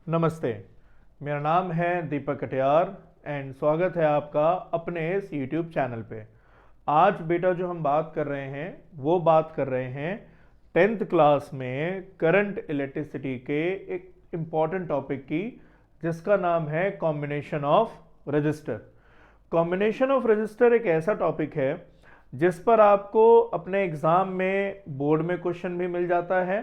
नमस्ते, मेरा नाम है दीपक कटियार एंड स्वागत है आपका अपने इस YouTube चैनल पे। आज बेटा जो हम बात कर रहे हैं वो बात कर रहे हैं 10th क्लास में करंट इलेक्ट्रिसिटी के एक इम्पॉर्टेंट टॉपिक की, जिसका नाम है combination of register. Combination of register एक ऐसा टॉपिक है जिस पर आपको अपने एग्ज़ाम में बोर्ड में क्वेश्चन भी मिल जाता है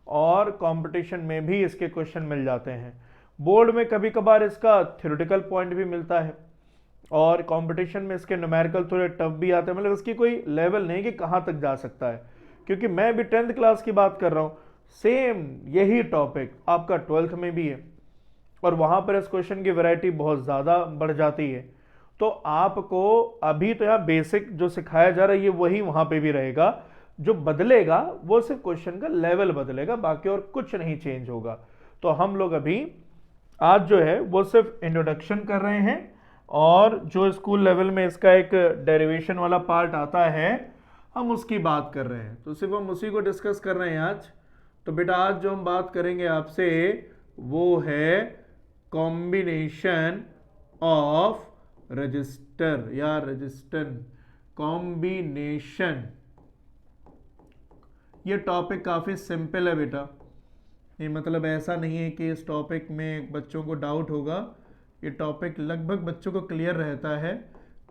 और कंपटीशन में भी इसके क्वेश्चन मिल जाते हैं। बोर्ड में कभी कभार इसका थ्योरेटिकल पॉइंट भी मिलता है और कंपटीशन में इसके न्यूमेरिकल थोड़े टफ भी आते हैं। मतलब इसकी कोई लेवल नहीं कि कहाँ तक जा सकता है, क्योंकि मैं भी 10th क्लास की बात कर रहा हूँ। सेम यही टॉपिक आपका 12th में भी है और वहाँ पर इस क्वेश्चन की वैरायटी बहुत ज़्यादा बढ़ जाती है। तो आपको अभी तो यहाँ बेसिक जो सिखाया जा रहा है ये वही वहाँ पे भी रहेगा। जो बदलेगा वो सिर्फ क्वेश्चन का लेवल बदलेगा, बाकी और कुछ नहीं चेंज होगा। तो हम लोग अभी आज जो है वो सिर्फ इंट्रोडक्शन कर रहे हैं और जो स्कूल लेवल में इसका एक डेरिवेशन वाला पार्ट आता है हम उसकी बात कर रहे हैं। तो सिर्फ हम उसी को डिस्कस कर रहे हैं आज। तो बेटा आज जो हम बात करेंगे आपसे वो है कॉम्बिनेशन ऑफ रजिस्टर या रजिस्टर कॉम्बिनेशन। ये टॉपिक काफ़ी सिंपल है बेटा, ये मतलब ऐसा नहीं है कि इस टॉपिक में बच्चों को डाउट होगा। ये टॉपिक लगभग बच्चों को क्लियर रहता है।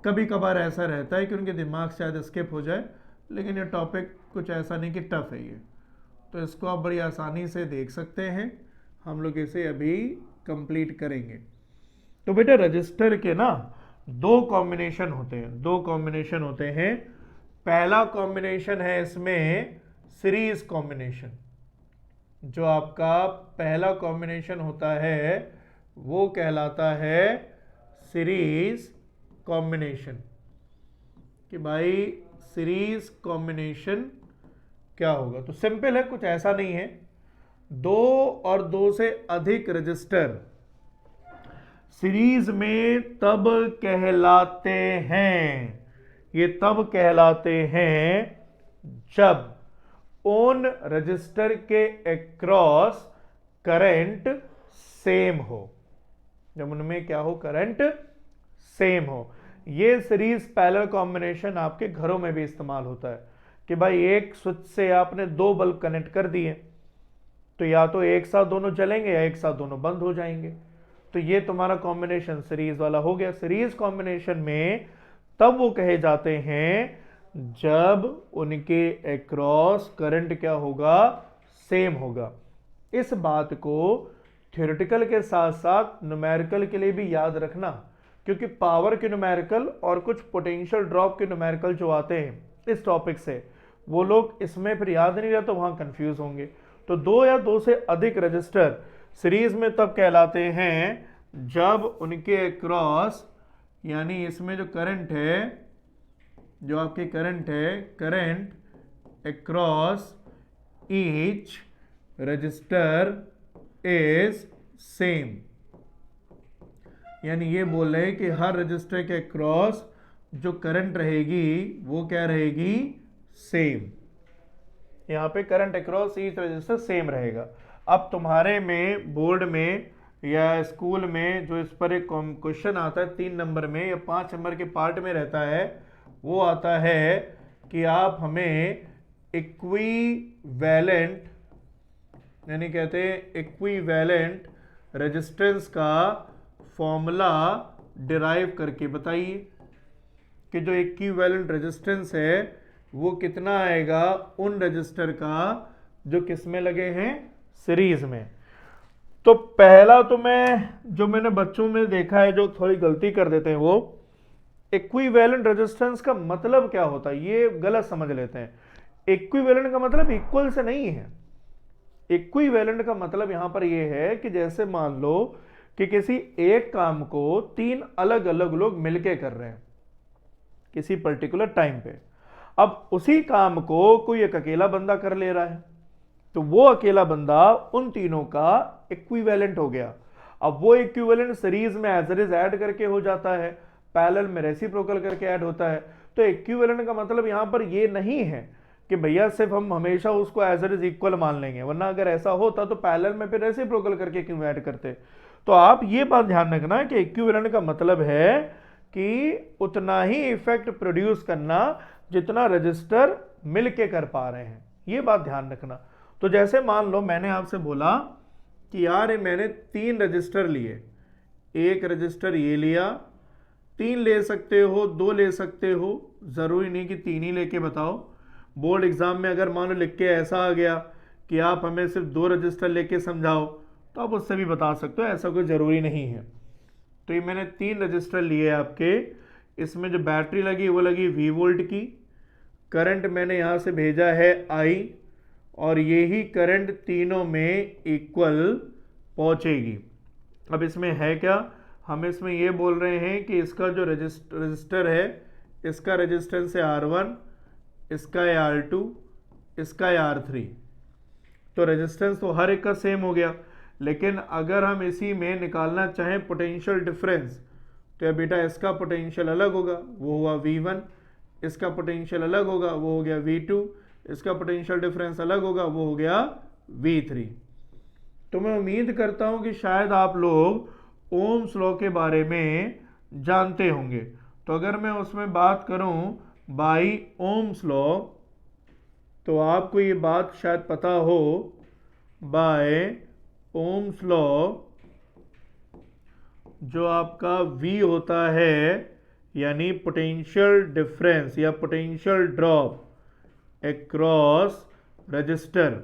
कभी कभार ऐसा रहता है कि उनके दिमाग शायद स्किप हो जाए, लेकिन ये टॉपिक कुछ ऐसा नहीं कि टफ है ये। तो इसको आप बड़ी आसानी से देख सकते हैं। हम लोग इसे अभी कंप्लीट करेंगे। तो बेटा रजिस्टर के ना दो कॉम्बिनेशन होते हैं। पहला कॉम्बिनेशन है इसमें सीरीज कॉम्बिनेशन। जो आपका पहला कॉम्बिनेशन होता है वो कहलाता है सीरीज कॉम्बिनेशन। कि भाई सीरीज कॉम्बिनेशन क्या होगा? तो सिंपल है, कुछ ऐसा नहीं है। दो और दो से अधिक रजिस्टर सीरीज में तब कहलाते हैं, ये तब कहलाते हैं जब उन रजिस्टर के अक्रॉस करंट सेम हो। जब उनमें क्या हो? करंट सेम हो। ये सीरीज पैरेलल कॉम्बिनेशन आपके घरों में भी इस्तेमाल होता है कि भाई एक स्विच से आपने दो बल्ब कनेक्ट कर दिए, तो या तो एक साथ दोनों जलेंगे या एक साथ दोनों बंद हो जाएंगे। तो ये तुम्हारा कॉम्बिनेशन सीरीज वाला हो गया। सीरीज कॉम्बिनेशन में तब वो कहे जाते हैं जब उनके अक्रॉस करंट क्या होगा? सेम होगा। इस बात को थ्योरेटिकल के साथ साथ न्यूमेरिकल के लिए भी याद रखना, क्योंकि पावर के न्यूमेरिकल और कुछ पोटेंशियल ड्रॉप के न्यूमेरिकल जो आते हैं इस टॉपिक से, वो लोग इसमें फिर याद नहीं रहता, वहां कंफ्यूज होंगे। तो दो या दो से अधिक रजिस्टर सीरीज में तब कहलाते हैं जब उनके अक्रॉस, यानी इसमें जो करंट है, जो आपकी करंट है, current across each resistor is same. यानी ये बोल रहे हैं कि हर रजिस्टर के अक्रॉस जो करंट रहेगी वो क्या रहेगी? सेम। यहाँ पे current across each resistor same रहेगा। अब तुम्हारे में बोर्ड में या स्कूल में जो इस पर एक क्वेश्चन आता है 3 नंबर में या 5 नंबर के पार्ट में रहता है, वो आता है कि आप हमें इक्विवेलेंट, यानी कहते हैं इक्विवेलेंट रेजिस्टेंस का फॉर्मूला डिराइव करके बताइए कि जो इक्विवेलेंट रेजिस्टेंस है वो कितना आएगा उन रजिस्टर का जो किस में लगे हैं? सीरीज में। तो पहला तो जो मैंने बच्चों में देखा है जो थोड़ी गलती कर देते हैं, वो इक्विवेलेंट रेजिस्टेंस का मतलब क्या होता है ये गलत समझ लेते हैं। इक्विवेलेंट का मतलब इक्वल से नहीं है। इक्विवेलेंट का मतलब यहां पर ये है कि जैसे मान लो कि किसी एक काम को 3 अलग अलग लोग मिलके कर रहे हैं किसी पर्टिकुलर टाइम पे। अब उसी काम को कोई एक अकेला बंदा कर ले रहा है, तो वो अकेला बंदा उन तीनों का इक्विवेलेंट हो गया। अब वो इक्विवेलेंट सीरीज में एज इट इज ऐड करके हो जाता है, पैरेलल में रेसिप्रोकल करके ऐड होता है। तो इक्विवेलेंट का मतलब यहां पर ये नहीं है कि भैया सिर्फ हम हमेशा उसको एज इट इज इक्वल मान लेंगे, वरना अगर ऐसा होता तो पैरेलल में फिर रेसिप्रोकल करके क्यों ऐड करते। तो आप ये बात ध्यान रखना कि इक्विवेलेंट का मतलब है कि उतना ही इफेक्ट प्रोड्यूस करना जितना रजिस्टर मिलके कर पा रहे हैं, ये बात ध्यान रखना। तो जैसे मान लो मैंने आपसे बोला कि यार मैंने 3 रजिस्टर लिए, एक रजिस्टर ये लिया, 3 ले सकते हो, 2 ले सकते हो, ज़रूरी नहीं कि 3 ही लेके बताओ। बोर्ड एग्जाम में अगर मान लो लिख के ऐसा आ गया कि आप हमें सिर्फ 2 रजिस्टर लेके समझाओ, तो आप उससे भी बता सकते हो, ऐसा कोई ज़रूरी नहीं है। तो ये मैंने 3 रजिस्टर लिए आपके, इसमें जो बैटरी लगी वो लगी V वोल्ट की, करंट मैंने यहाँ से भेजा है I, और यही करंट तीनों में इक्वल पहुँचेगी। अब इसमें है क्या, हम इसमें ये बोल रहे हैं कि इसका जो रजिस्टर है, इसका रेजिस्टेंस है R1, इसका है R2, इसका है R3। तो रेजिस्टेंस तो हर एक का सेम हो गया, लेकिन अगर हम इसी में निकालना चाहें पोटेंशियल डिफरेंस, तो ये बेटा इसका पोटेंशियल अलग होगा, वो हुआ V1, इसका पोटेंशियल अलग होगा, वो हो गया V2, इसका पोटेंशियल डिफरेंस अलग होगा, वो हो गया V3। तो मैं उम्मीद करता हूं कि शायद आप लोग ओम्स लॉ के बारे में जानते होंगे। तो अगर मैं उसमें बात करूं बाय ओम्स लॉ, तो आपको ये बात शायद पता हो, बाय ओम्स लॉ जो आपका V होता है, यानी पोटेंशियल डिफरेंस या पोटेंशियल ड्रॉप अक्रॉस रजिस्टर,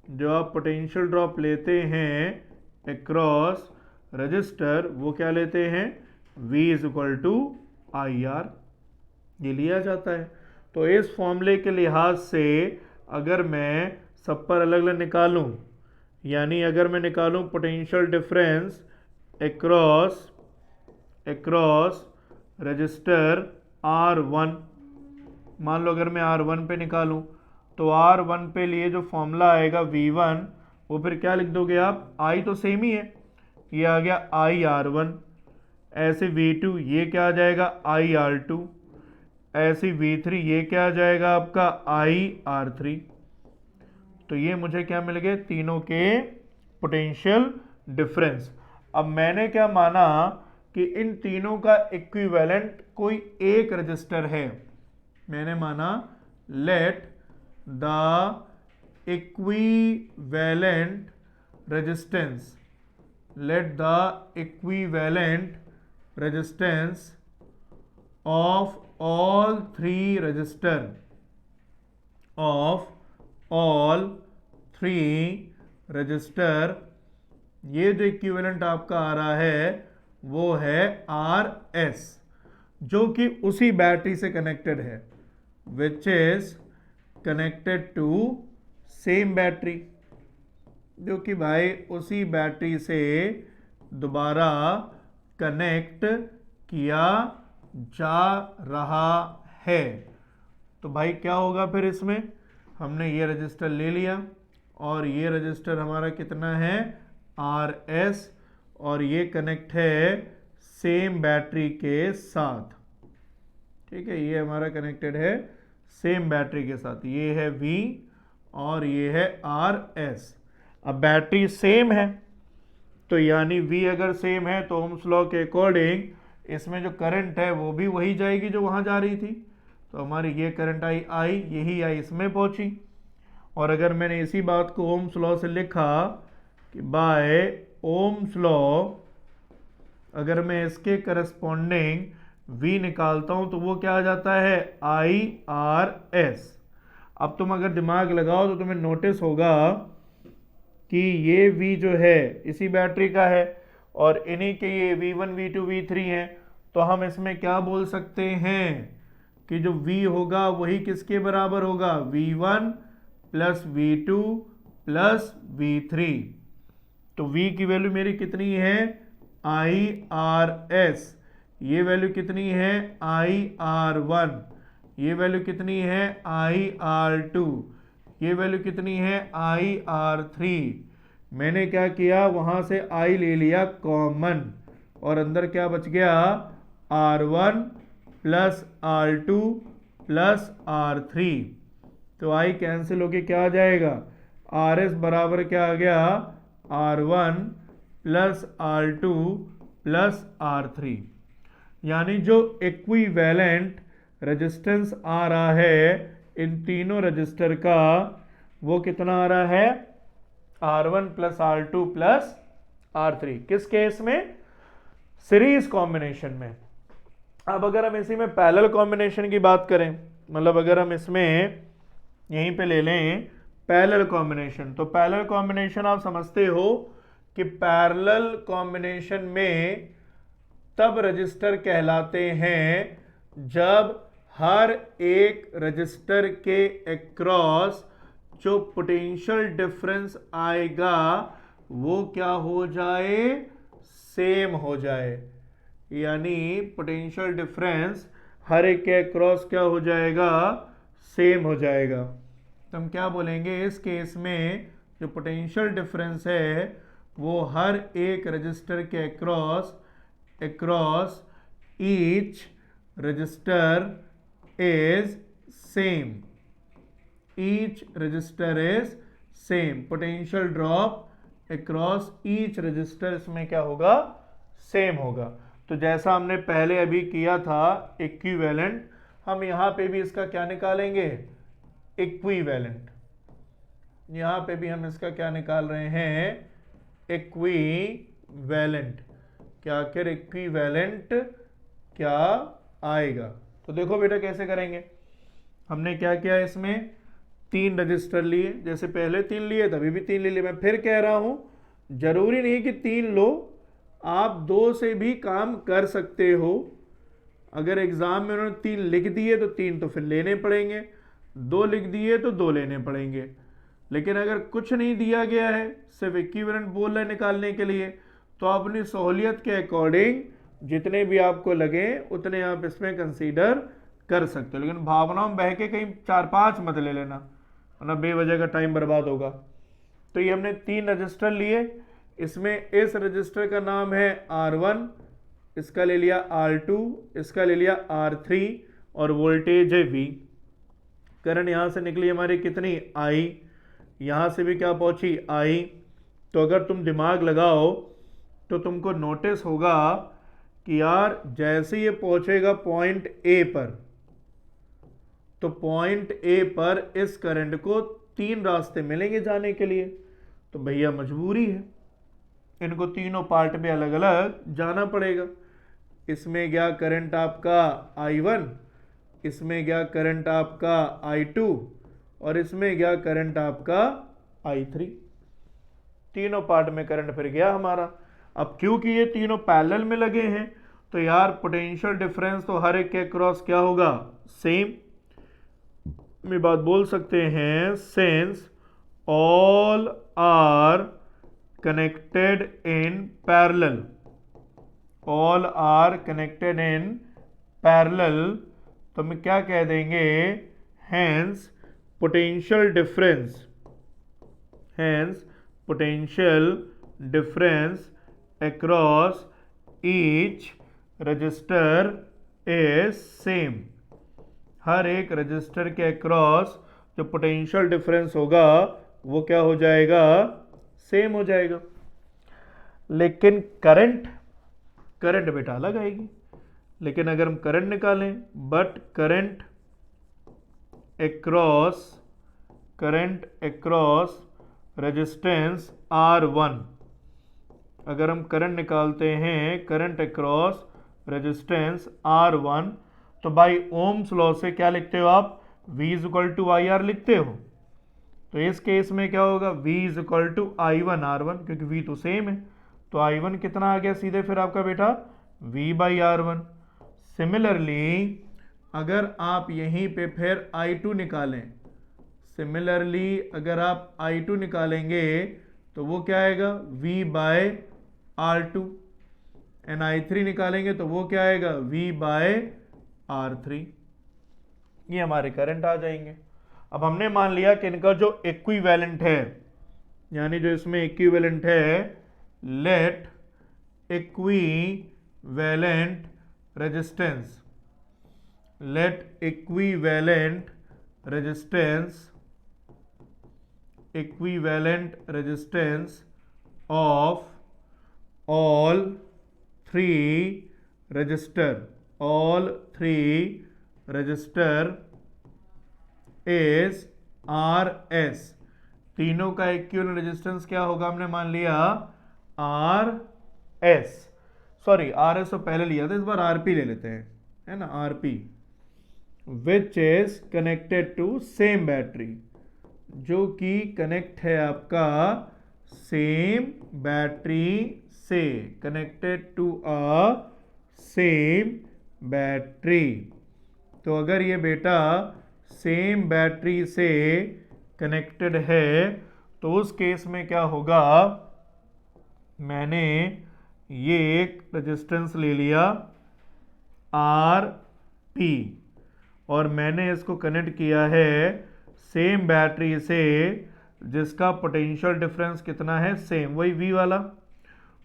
जो आप पोटेंशियल ड्रॉप लेते हैं अक्रॉस रजिस्टर, वो क्या लेते हैं, V is equal to IR, ये लिया जाता है। तो इस फॉर्मूले के लिहाज से अगर मैं सब पर अलग अलग निकालूं, यानी अगर मैं निकालूं potential difference across register R1, मान लो अगर मैं R1 पे निकालूं, तो R1 पे लिए जो फॉर्मूला आएगा V1, वो फिर क्या लिख दोगे आप, I तो सेम ही है, ये आ गया IR1, ऐसे V2 ये क्या आ जाएगा IR2, ऐसे V3 ये क्या आ जाएगा आपका IR3। तो ये मुझे क्या मिल गए, तीनों के पोटेंशियल डिफरेंस। अब मैंने क्या माना कि इन तीनों का इक्विवेलेंट कोई एक रजिस्टर है, मैंने माना let the equivalent resistance, let the equivalent resistance of all 3 register, of all 3 register, ये जो इक्विवेलेंट आपका आ रहा है वो है RS, जो कि उसी बैटरी से कनेक्टेड है, which is connected to same battery, जो कि भाई उसी बैटरी से दोबारा कनेक्ट किया जा रहा है। तो भाई क्या होगा फिर, इसमें हमने ये रजिस्टर ले लिया और ये रजिस्टर हमारा कितना है RS, और ये कनेक्ट है सेम बैटरी के साथ, ठीक है, ये हमारा कनेक्टेड है सेम बैटरी के साथ, ये है V और ये है RS। अब बैटरी सेम है, तो यानी V अगर सेम है तो ओम्स लॉ के अकॉर्डिंग इसमें जो करंट है वो भी वही जाएगी जो वहाँ जा रही थी। तो हमारी ये करंट आई, यही आई इसमें पहुँची। और अगर मैंने इसी बात को ओम्स लॉ से लिखा कि बाय ओम्स लॉ अगर मैं इसके करस्पॉन्डिंग V निकालता हूँ तो वो क्या आ जाता है IRS। अब तुम अगर दिमाग लगाओ तो तुम्हें नोटिस होगा कि ये V जो है इसी बैटरी का है और इन्हीं के ये V1 V2 V3 हैं, तो हम इसमें क्या बोल सकते हैं कि जो V होगा वही किसके बराबर होगा, V1 plus V2 plus V3। तो V की वैल्यू मेरी कितनी है IRS, ये वैल्यू कितनी है IR1, ये वैल्यू कितनी है IR2, ये वैल्यू कितनी है IR3। मैंने क्या किया, वहां से I ले लिया कॉमन और अंदर क्या बच गया R1 plus R2 plus R3। तो आई कैंसिल होके क्या आ जाएगा, आर एस बराबर क्या आ गया, R1 plus R2 plus R3। यानी जो इक्विवेलेंट रेजिस्टेंस आ रहा है इन तीनों रजिस्टर का, वो कितना आ रहा है, R1 plus R2 plus R3। किस केस में, सीरीज कॉम्बिनेशन में। अब अगर हम इसी में पैरेलल कॉम्बिनेशन की बात करें, मतलब अगर हम इसमें यहीं पे ले लें पैरेलल कॉम्बिनेशन, तो पैरेलल कॉम्बिनेशन आप समझते हो कि पैरेलल कॉम्बिनेशन में तब रजिस्टर कहलाते हैं जब हर एक रजिस्टर के अक्रॉस जो पोटेंशियल डिफरेंस आएगा वो क्या हो जाए, सेम हो जाए। यानी पोटेंशियल डिफरेंस हर एक के अक्रॉस क्या हो जाएगा, सेम हो जाएगा। तो हम क्या बोलेंगे इस केस में, जो पोटेंशियल डिफरेंस है वो हर एक रजिस्टर के across each resistor is same, each resistor is same. Potential drop across each resistor इसमें क्या होगा, सेम होगा। तो जैसा हमने पहले अभी किया था इक्विवेलेंट, हम यहां पे भी इसका क्या निकालेंगे, इक्विवेलेंट। यहां पे भी हम इसका क्या निकाल रहे हैं, इक्विवेलेंट। क्या आखिर इक्विवेलेंट क्या आएगा। तो देखो बेटा कैसे करेंगे, हमने क्या किया, इसमें 3 रजिस्टर लिए, जैसे पहले 3 लिए तभी भी 3 ले लिए। मैं फिर कह रहा हूं जरूरी नहीं कि 3 लो, आप 2 से भी काम कर सकते हो। अगर एग्जाम में उन्होंने 3 लिख दिए तो 3 तो फिर लेने पड़ेंगे, 2 लिख दिए तो 2 लेने पड़ेंगे। लेकिन अगर कुछ नहीं दिया गया है, सिर्फ इक्विवेलेंट बोल रहे निकालने के लिए, तो अपनी सहूलियत के अकॉर्डिंग जितने भी आपको लगे उतने आप इसमें कंसीडर कर सकते हो। लेकिन भावनाओं में बह के कहीं 4-5 मत ले लेना, वरना बेवजह का टाइम बर्बाद होगा। तो ये हमने 3 रजिस्टर लिए, इसमें इस रजिस्टर का नाम है R1, इसका ले लिया R2, इसका ले लिया R3 और वोल्टेज है V। करंट यहां से निकली हमारी कितनी, I, यहां से भी क्या पहुंची, I। तो अगर तुम दिमाग लगाओ तो तुमको नोटिस होगा कि यार जैसे ये पहुंचेगा पॉइंट A पर, तो पॉइंट A पर इस करंट को 3 रास्ते मिलेंगे जाने के लिए। तो भैया मजबूरी है, इनको तीनों पार्ट में अलग अलग जाना पड़ेगा। इसमें गया करंट आपका I1, इसमें गया करंट आपका I2 और इसमें गया करंट आपका I3। तीनों पार्ट में करंट फिर गया हमारा। अब क्योंकि ये तीनों पैरेलल में लगे हैं तो यार पोटेंशियल डिफरेंस तो हर एक के क्रॉस क्या होगा, सेम। में बात बोल सकते हैं since all are connected in parallel, all are connected in parallel, तो हम क्या कह देंगे, hence potential difference, hence potential difference across each resistor is same. हर एक रजिस्टर के अक्रॉस जो पोटेंशियल डिफरेंस होगा वो क्या हो जाएगा, सेम हो जाएगा। लेकिन करंट बेटा अलग आएगी। लेकिन अगर हम करंट निकालें, but current across resistance R1, अगर हम करंट निकालते हैं करंट अक्रॉस रेजिस्टेंस R1, तो बाई ओम्स लॉ से क्या लिखते हो आप, V is equal to IR लिखते हो। तो इस केस में क्या होगा, V is equal to I1 R1, क्योंकि V तो सेम है। तो I1 कितना आ गया सीधे फिर आपका बेटा, V बाई R1। सिमिलरली अगर आप यहीं पे फिर I2 निकालें, सिमिलरली अगर आप I2 निकालेंगे तो वो क्या आएगा, V bye R2, and I3 निकालेंगे तो वो क्या आएगा, V बाय R3। ये हमारे करंट आ जाएंगे। अब हमने मान लिया कि इनका जो इक्विवेलेंट है, यानी जो इसमें इक्विवेलेंट है, let equivalent resistance, let equivalent resistance equivalent resistance of all three register is RS। तीनों का इक्विवेलेंट रेजिस्टेंस क्या होगा, हमने मान लिया RS, सॉरी RS तो पहले लिया था, इस बार RP ले लेते हैं, है ना, RP, which is connected to same battery, जो कि कनेक्ट है आपका सेम बैटरी से, connected to a same battery. तो अगर ये बेटा सेम बैटरी से कनेक्टेड है तो उस केस में क्या होगा, मैंने ये एक रेजिस्टेंस ले लिया RP और मैंने इसको कनेक्ट किया है सेम बैटरी से जिसका पोटेंशियल डिफरेंस कितना है, सेम, वही V वाला,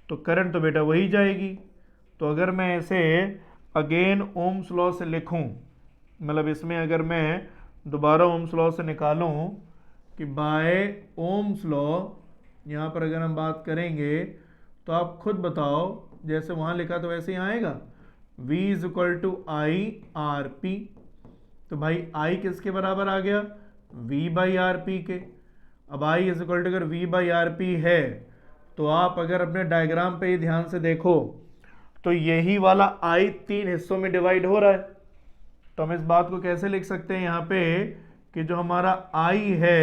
तो करंट तो बेटा वही जाएगी। तो अगर मैं इसे अगेन ओम्स लॉ से लिखूं, मतलब इसमें अगर मैं दोबारा ओम्स लॉ से निकालूं कि बाय ओम्स लॉ, यहाँ पर अगर हम बात करेंगे तो आप खुद बताओ, जैसे वहाँ लिखा तो वैसे ही आएगा, V is equal to I R P. तो भाई I किसके बराबर आ गया, V बाई आर पी के। अब I इज इक्वल टू अगर V बाई आर पी है तो आप अगर अपने डायग्राम पे ही ध्यान से देखो तो यही वाला I 3 हिस्सों में डिवाइड हो रहा है। तो हम इस बात को कैसे लिख सकते हैं यहाँ पे कि जो हमारा I है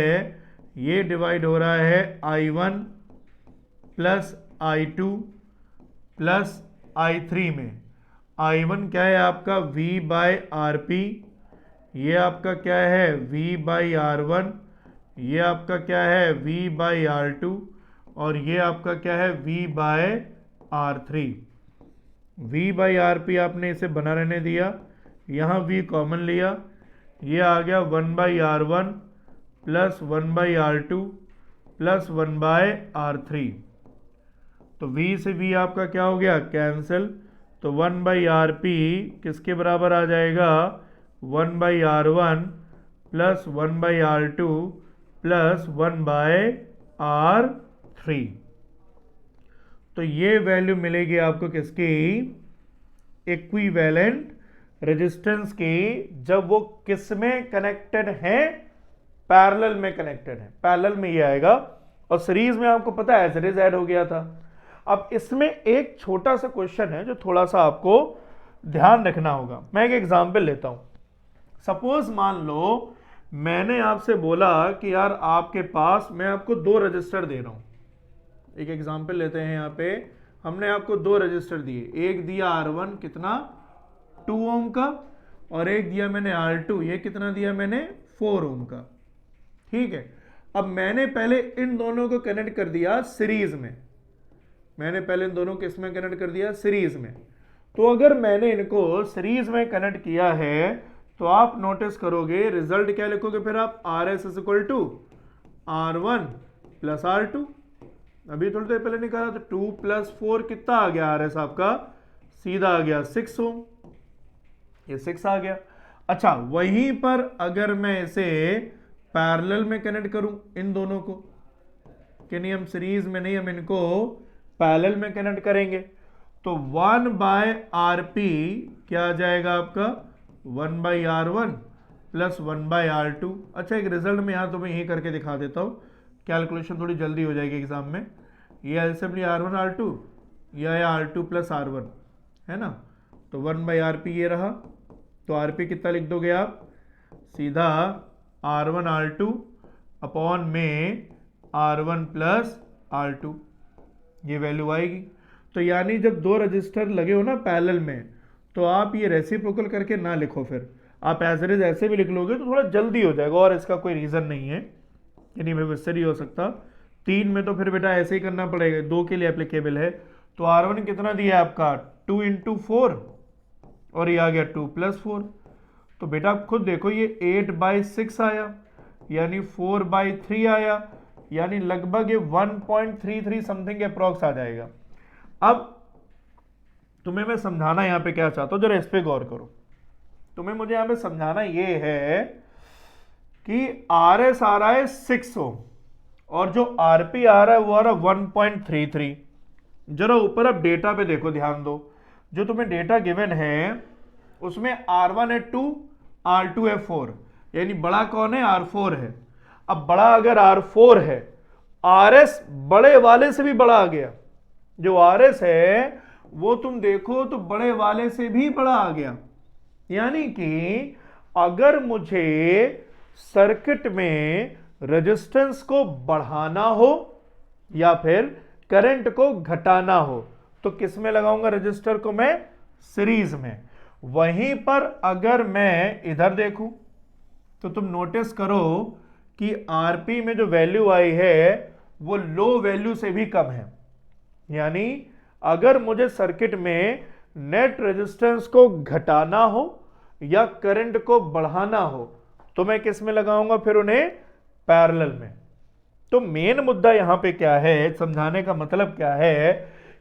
ये डिवाइड हो रहा है I1 plus I2 plus I3 में। I1 क्या है आपका V बाई आर पी, ये आपका क्या है V बाई R1, ये आपका क्या है V बाई R2 और ये आपका क्या है V by R3। V by R P आपने इसे बना रहने दिया, यहाँ V कॉमन लिया, ये आ गया 1 by R1 plus 1 by R2 plus 1 by R3। तो V से V आपका क्या हो गया, कैंसिल। तो 1 बाई आर पी किसके बराबर आ जाएगा, 1 by R1 plus 1 by R2 plus 1 by R3। तो ये वैल्यू मिलेगी आपको किसकी, इक्विवेलेंट रेजिस्टेंस की, जब वो किस में कनेक्टेड है, पैरेलल में कनेक्टेड है। पैरेलल में ये आएगा और सीरीज में आपको पता है सीरीज ऐड हो गया था। अब इसमें एक छोटा सा क्वेश्चन है जो थोड़ा सा आपको ध्यान रखना होगा। मैं एक एग्जांपल लेता हूं। सपोज मान लो मैंने आपसे बोला कि यार आपके पास, मैं आपको 2 रजिस्टर दे रहा हूं। एक एग्जांपल लेते हैं, यहाँ पे हमने आपको 2 रजिस्टर दिए, एक दिया R1 कितना 2 ओम का और एक दिया मैंने R2, ये कितना दिया मैंने 4 ओम का। ठीक है, अब मैंने पहले इन दोनों को कनेक्ट कर दिया सीरीज में, मैंने पहले इन दोनों को इसमें कनेक्ट कर दिया सीरीज में। तो अगर मैंने इनको सीरीज में कनेक्ट किया है तो आप नोटिस करोगे रिजल्ट क्या लिखोगे फिर आप, RS is equal to R1 plus R2। अभी थोड़ी देर पहले निकाला तो 2 प्लस 4 कितना आ गया RS आपका, सीधा आ गया 6 ओम, ये 6 आ गया। अच्छा, वहीं पर अगर मैं इसे पैरेलल में कनेक्ट करूं इन दोनों को, कि नहीं हम सीरीज में नहीं, हम इनको पैरेलल में कनेक्ट करेंगे, तो 1 बाय आर पी क्या आ जाएगा आपका, 1 by R1 plus 1 by R2। अच्छा, एक रिजल्ट में यहाँ तो मैं यही करके दिखा देता हूँ, कैलकुलेशन थोड़ी जल्दी हो जाएगी एग्जाम में। ये एलसीएम लिया R1 R2, यह है R2 प्लस R1, है ना, तो 1 बाई आर पी ये रहा। तो आर पी कितना लिख दोगे आप, सीधा R1 R2 अपॉन में R1 प्लस R2, ये वैल्यू आएगी। तो यानी जब 2 रजिस्टर लगे हो ना पैरेलल में, तो आप ये रेसिप्रोकल करके ना लिखो, फिर आप एज इट इज ऐसे भी लिख लोगे तो थोड़ा जल्दी हो जाएगा, और इसका कोई रीज़न नहीं है, यानी मैं इससे नहीं हो सकता। 3 में तो फिर बेटा ऐसे ही करना पड़ेगा, 2 के लिए एप्लीकेबल है। तो R1 कितना दिया है आपका 2 इंटू 4 और ये आ गया 2 प्लस 4। तो बेटा आप खुद देखो ये 8 बाई 6 आया, यानी 4 बाई 3 आया, यानी लगभग ये 1.33 समथिंग अप्रॉक्स आ जाएगा। अब तुम्हें मैं समझाना यहाँ पे क्या चाहता हूँ, जरा इस पे गौर करो। तुम्हें मुझे यहाँ पे समझाना ये है कि RS आ रहा है 6 ओम और जो आरपी आ रहा है वो आ रहा है 1.33। जरा ऊपर अब डेटा पे देखो, ध्यान दो, जो तुम्हें डेटा गिवन है उसमें R1 है 2, R2 है 4, यानी बड़ा कौन है? R4 है। अब बड़ा अगर R4 है, RS बड़े वाले से भी बड़ा आ गया। जो RS है वो तुम देखो तो बड़े वाले से भी बड़ा आ गया। यानी कि अगर मुझे सर्किट में रेजिस्टेंस को बढ़ाना हो या फिर करंट को घटाना हो तो किस में लगाऊंगा रजिस्टर को? मैं सीरीज में। वहीं पर अगर मैं इधर देखूं तो तुम नोटिस करो कि आरपी में जो वैल्यू आई है वो लो वैल्यू से भी कम है। यानी अगर मुझे सर्किट में नेट रेजिस्टेंस को घटाना हो या करंट को बढ़ाना हो तो मैं किस में लगाऊंगा फिर उन्हें? पैरेलल में। तो मेन मुद्दा यहां पे क्या है, समझाने का मतलब क्या है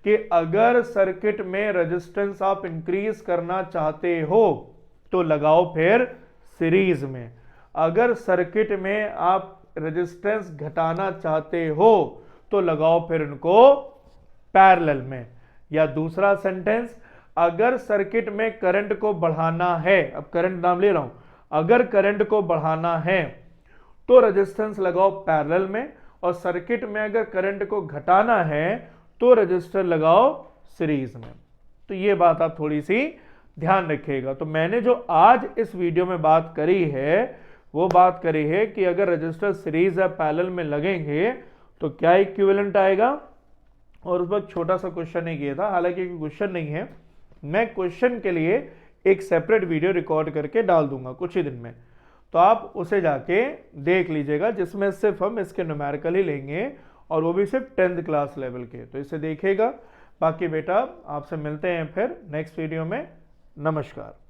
कि अगर सर्किट में रेजिस्टेंस आप इंक्रीज करना चाहते हो तो लगाओ फिर सीरीज में। अगर सर्किट में आप रेजिस्टेंस घटाना चाहते हो तो लगाओ फिर उनको पैरेलल में। या दूसरा सेंटेंस, अगर सर्किट में करंट को बढ़ाना है, अब करंट नाम ले रहा हूं, अगर करंट को बढ़ाना है तो रेजिस्टेंस लगाओ पैरेलल में, और सर्किट में अगर करंट को घटाना है तो रजिस्टर लगाओ सीरीज में। तो ये बात आप थोड़ी सी ध्यान रखिएगा। तो मैंने जो आज इस वीडियो में बात करी है वो बात करी है कि अगर रजिस्टर सीरीज या पैरेलल में लगेंगे तो क्या इक्विवेलेंट आएगा, और उस वक्त छोटा सा क्वेश्चन ही किया था, हालांकि क्वेश्चन नहीं है, मैं क्वेश्चन के लिए एक सेपरेट वीडियो रिकॉर्ड करके डाल दूंगा कुछ ही दिन में, तो आप उसे जाके देख लीजिएगा, जिसमें सिर्फ हम इसके न्यूमेरिकल ही लेंगे और वो भी सिर्फ 10th क्लास लेवल के। तो इसे देखिएगा। बाकी बेटा आपसे मिलते हैं फिर नेक्स्ट वीडियो में। नमस्कार।